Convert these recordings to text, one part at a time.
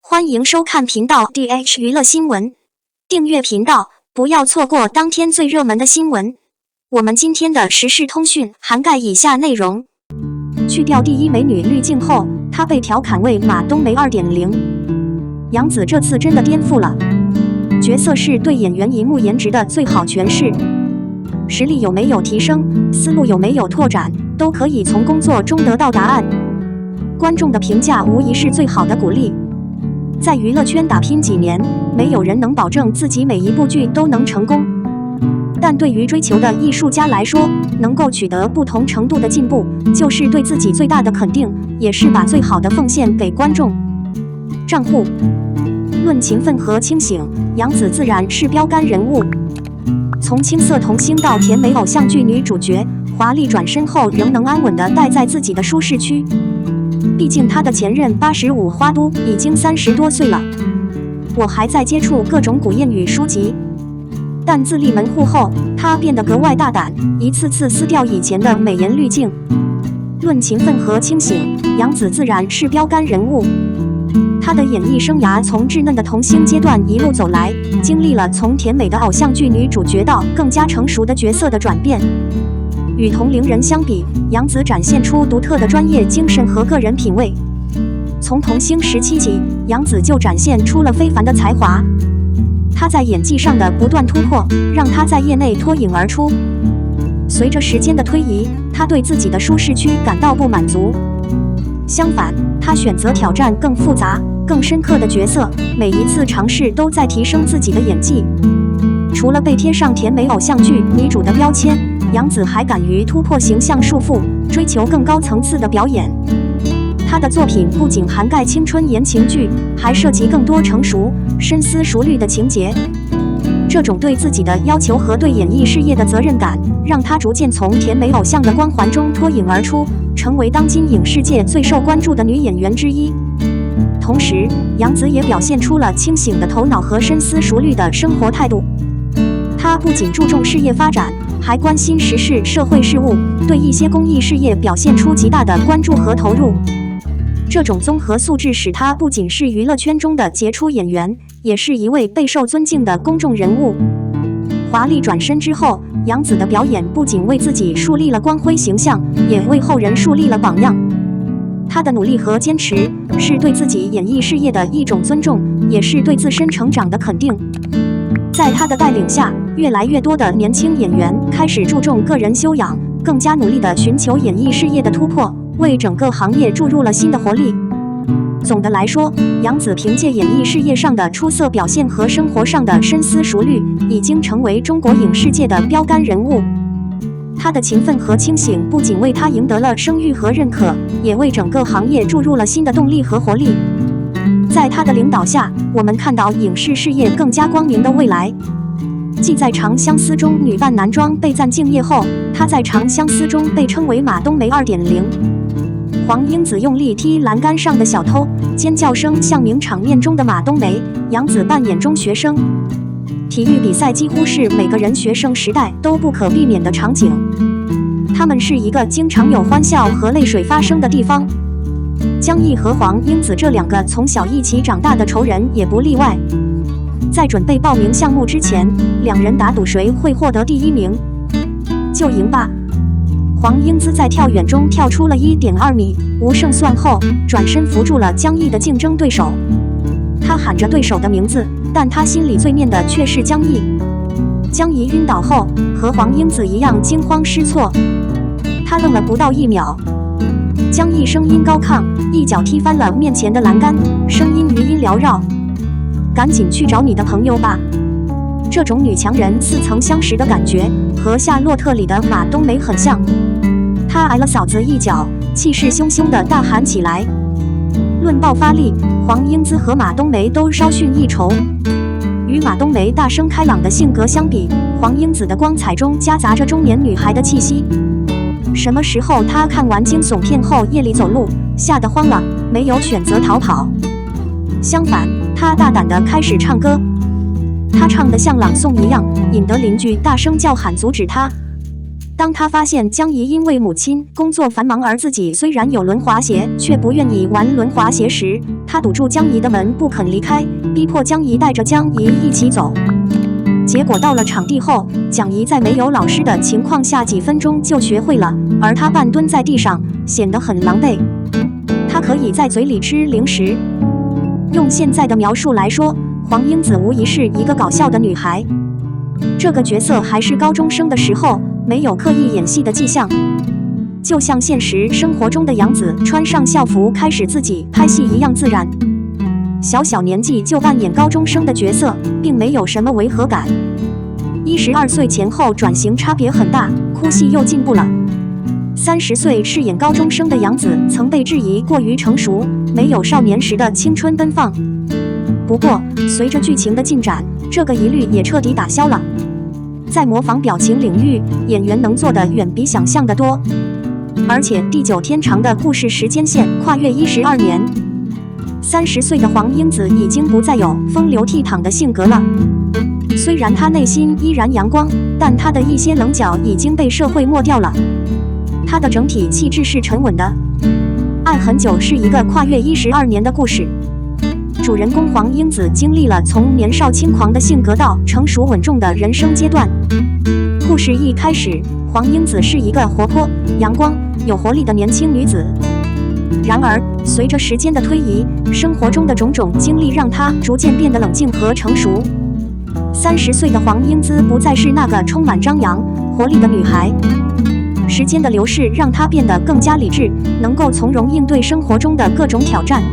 欢迎收看频道 DH 娱乐新闻，订阅频道，不要错过当天最热门的新闻。我们今天的时事通讯涵盖以下内容：去掉第一美女滤镜后，她被调侃为马冬梅 2.0。杨紫这次真的颠覆了，角色是对演员荧幕颜值的最好诠释。实力有没有提升，思路有没有拓展，都可以从工作中得到答案。观众的评价无疑是最好的鼓励。在娱乐圈打拼几年，没有人能保证自己每一部剧都能成功。但对于追求的艺术家来说，能够取得不同程度的进步，就是对自己最大的肯定，也是把最好的奉献给观众。账户论勤奋和清醒，杨紫自然是标杆人物。从青涩童星到甜美偶像剧女主角，华丽转身后仍能安稳地待在自己的舒适区。毕竟她的前任85花都已经30多岁了。我还在接触各种古谚语书籍，但自立门户后，她变得格外大胆，一次次撕掉以前的美颜滤镜。论勤奋和清醒，杨紫自然是标杆人物。她的演艺生涯从稚嫩的童星阶段一路走来，经历了从甜美的偶像剧女主角到更加成熟的角色的转变。与同龄人相比，杨紫展现出独特的专业精神和个人品味。从童星时期起，杨紫就展现出了非凡的才华。她在演技上的不断突破，让她在业内脱颖而出。随着时间的推移，她对自己的舒适区感到不满足。相反，她选择挑战更复杂、更深刻的角色，每一次尝试都在提升自己的演技。除了被贴上甜美偶像剧女主的标签，杨紫还敢于突破形象束缚，追求更高层次的表演。她的作品不仅涵盖青春言情剧，还涉及更多成熟、深思熟虑的情节。这种对自己的要求和对演艺事业的责任感，让她逐渐从甜美偶像的光环中脱颖而出，成为当今影视界最受关注的女演员之一。同时，杨紫也表现出了清醒的头脑和深思熟虑的生活态度。她不仅注重事业发展，还关心时事社会事务，对一些公益事业表现出极大的关注和投入。这种综合素质使她不仅是娱乐圈中的杰出演员，也是一位备受尊敬的公众人物。华丽转身之后，杨紫的表演不仅为自己树立了光辉形象，也为后人树立了榜样。她的努力和坚持，是对自己演艺事业的一种尊重，也是对自身成长的肯定。在她的带领下，越来越多的年轻演员开始注重个人修养，更加努力地寻求演艺事业的突破，为整个行业注入了新的活力。总的来说，杨紫凭借演艺事业上的出色表现和生活上的深思熟虑，已经成为中国影视界的标杆人物。她的勤奋和清醒不仅为她赢得了声誉和认可，也为整个行业注入了新的动力和活力。在她的领导下，我们看到影视事业更加光明的未来。继在《长相思》中女扮男装被赞敬业后，她在《长相思》中被称为马冬梅 2.0。黄英子用力踢栏杆上的小偷，尖叫声像名场面中的马冬梅，杨紫扮演中学生。体育比赛几乎是每个人学生时代都不可避免的场景，他们是一个经常有欢笑和泪水发生的地方。江毅和黄英子这两个从小一起长大的仇人也不例外。在准备报名项目之前，两人打赌谁会获得第1名，就赢吧。黄英姿在跳远中跳出了1.2米，无胜算后，转身扶住了江毅的竞争对手。他喊着对手的名字，但他心里最念的却是江毅。江毅晕倒后，和黄英子一样惊慌失措。他愣了不到1秒，江毅声音高亢，一脚踢翻了面前的栏杆，声音余音缭绕：“赶紧去找你的朋友吧。”这种女强人似曾相识的感觉，和《夏洛特》里的马冬梅很像。她挨了嫂子一脚，气势汹汹地大喊起来。论爆发力，黄英姿和马冬梅都稍逊一筹。与马冬梅大声开朗的性格相比，黄英子的光彩中夹杂着中年女孩的气息。什么时候她看完惊悚片后夜里走路，吓得慌了，没有选择逃跑。相反，她大胆地开始唱歌。她唱得像朗诵一样，引得邻居大声叫喊阻止她。当他发现江怡因为母亲工作繁忙，而自己虽然有轮滑鞋，却不愿意玩轮滑鞋时，他堵住江怡的门不肯离开，逼迫江怡带着江怡一起走。结果到了场地后，江怡在没有老师的情况下几分钟就学会了，而他半蹲在地上，显得很狼狈。他可以在嘴里吃零食。用现在的描述来说，黄英子无疑是一个搞笑的女孩。这个角色还是高中生的时候，没有刻意演戏的迹象，就像现实生活中的杨紫穿上校服开始自己拍戏一样自然。小年纪就扮演高中生的角色，并没有什么违和感。12岁前后转型差别很大，哭戏又进步了。30岁饰演高中生的杨紫曾被质疑过于成熟，没有少年时的青春奔放。不过，随着剧情的进展，这个疑虑也彻底打消了。在模仿表情领域，演员能做的远比想象的多。而且地久天长的故事时间线跨越12年。30岁的黄英子已经不再有风流倜傥的性格了。虽然她内心依然阳光，但她的一些棱角已经被社会抹掉了。她的整体气质是沉稳的。《爱很久》是一个跨越12年的故事。主人公黄英子经历了从年少轻狂的性格到成熟稳重的人生阶段。故事一开始，黄英子是一个活泼、阳光、有活力的年轻女子。然而，随着时间的推移，生活中的种种经历让她逐渐变得冷静和成熟。30岁的黄英姿不再是那个充满张扬、活力的女孩。时间的流逝让她变得更加理智，能够从容应对生活中的各种挑战。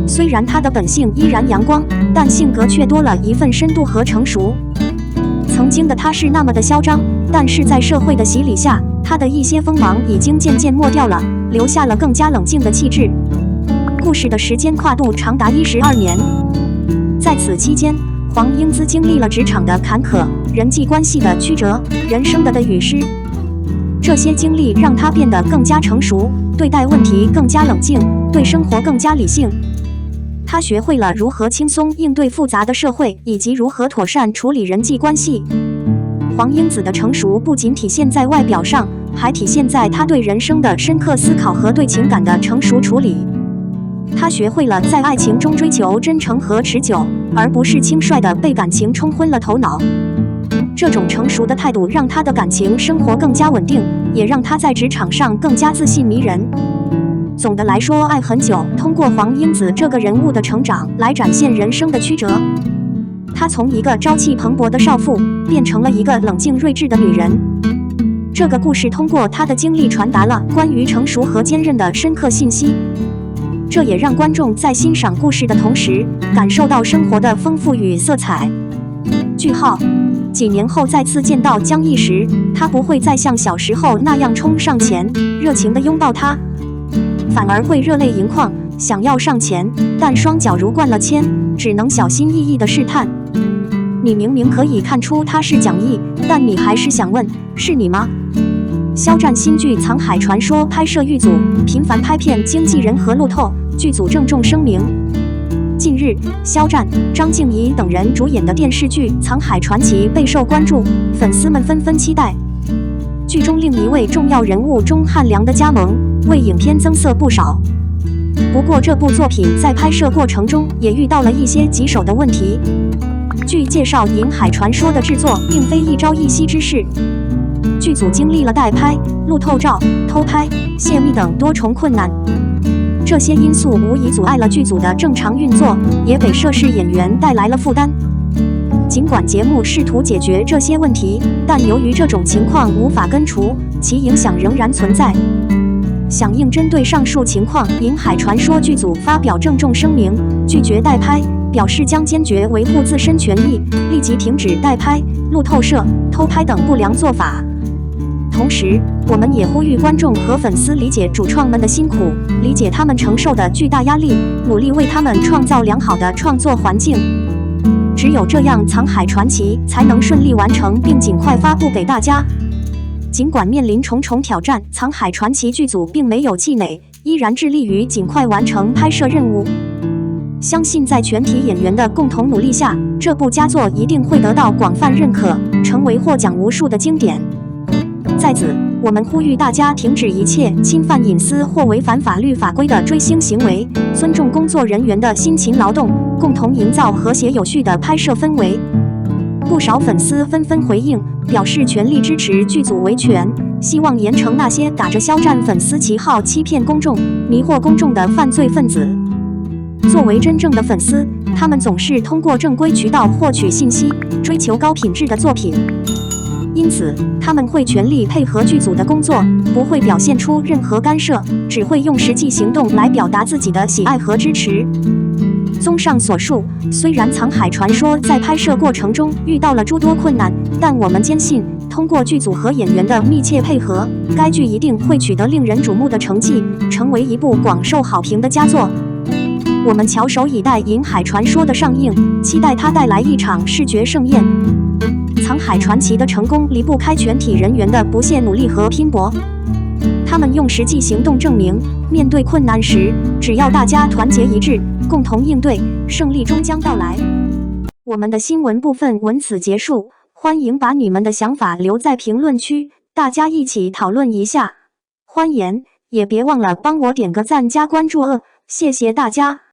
虽然她的本性依然阳光，但性格却多了一份深度和成熟。曾经的她是那么的嚣张，但是在社会的洗礼下，她的一些锋芒已经渐渐没掉了，留下了更加冷静的气质。故事的时间跨度长达12年，在此期间，黄英姿经历了职场的坎坷、人际关系的曲折、人生的得与失。这些经历让她变得更加成熟，对待问题更加冷静，对生活更加理性。她学会了如何轻松应对复杂的社会，以及如何妥善处理人际关系。黄英子的成熟不仅体现在外表上，还体现在她对人生的深刻思考和对情感的成熟处理。她学会了在爱情中追求真诚和持久，而不是轻率地被感情冲昏了头脑。这种成熟的态度让她的感情生活更加稳定，也让她在职场上更加自信迷人。总的来说，《爱很久》通过黄英子这个人物的成长来展现人生的曲折。她从一个朝气蓬勃的少妇变成了一个冷静睿智的女人。这个故事通过她的经历传达了关于成熟和坚韧的深刻信息，这也让观众在欣赏故事的同时感受到生活的丰富与色彩。句号。几年后再次见到江毅时，他不会再像小时候那样冲上前热情地拥抱她，反而会热泪盈眶，想要上前，但双脚如灌了铅，只能小心翼翼地试探。你明明可以看出他是蒋毅，但你还是想问，是你吗？肖战新剧《藏海传说》拍摄遇阻，频繁拍片经纪人和路透，剧组郑重声明。近日，肖战、张婧仪等人主演的电视剧《藏海传奇》备受关注，粉丝们纷纷期待。剧中另一位重要人物钟汉良的加盟，为影片增色不少。不过，这部作品在拍摄过程中也遇到了一些棘手的问题。据介绍，《银海传说》的制作并非一朝一夕之事，剧组经历了代拍、路透照、偷拍、泄密等多重困难。这些因素无疑阻碍了剧组的正常运作，也给涉事演员带来了负担。尽管节目试图解决这些问题，但由于这种情况无法根除，其影响仍然存在。响应针对上述情况，《银海传说》剧组发表郑重声明，拒绝代拍，表示将坚决维护自身权益，立即停止代拍、路透社、偷拍等不良做法。同时，我们也呼吁观众和粉丝理解主创们的辛苦，理解他们承受的巨大压力，努力为他们创造良好的创作环境。只有这样，《藏海传奇》才能顺利完成并尽快发布给大家。尽管面临重重挑战，《藏海传奇》剧组并没有气馁，依然致力于尽快完成拍摄任务。相信在全体演员的共同努力下，这部佳作一定会得到广泛认可，成为获奖无数的经典。在此，我们呼吁大家停止一切侵犯隐私或违反法律法规的追星行为，尊重工作人员的辛勤劳动，共同营造和谐有序的拍摄氛围。不少粉丝纷纷回应，表示全力支持剧组维权，希望严惩那些打着肖战粉丝旗号欺骗公众、迷惑公众的犯罪分子。作为真正的粉丝，他们总是通过正规渠道获取信息，追求高品质的作品。因此，他们会全力配合剧组的工作，不会表现出任何干涉，只会用实际行动来表达自己的喜爱和支持。综上所述，虽然《藏海传说》在拍摄过程中遇到了诸多困难，但我们坚信，通过剧组和演员的密切配合，该剧一定会取得令人瞩目的成绩，成为一部广受好评的佳作。我们翘首以待《银海传说》的上映，期待它带来一场视觉盛宴。藏海传奇的成功离不开全体人员的不懈努力和拼搏。他们用实际行动证明，面对困难时，只要大家团结一致，共同应对，胜利终将到来。我们的新闻部分文此结束，欢迎把你们的想法留在评论区，大家一起讨论一下。欢迎，也别忘了帮我点个赞加关注谢谢大家。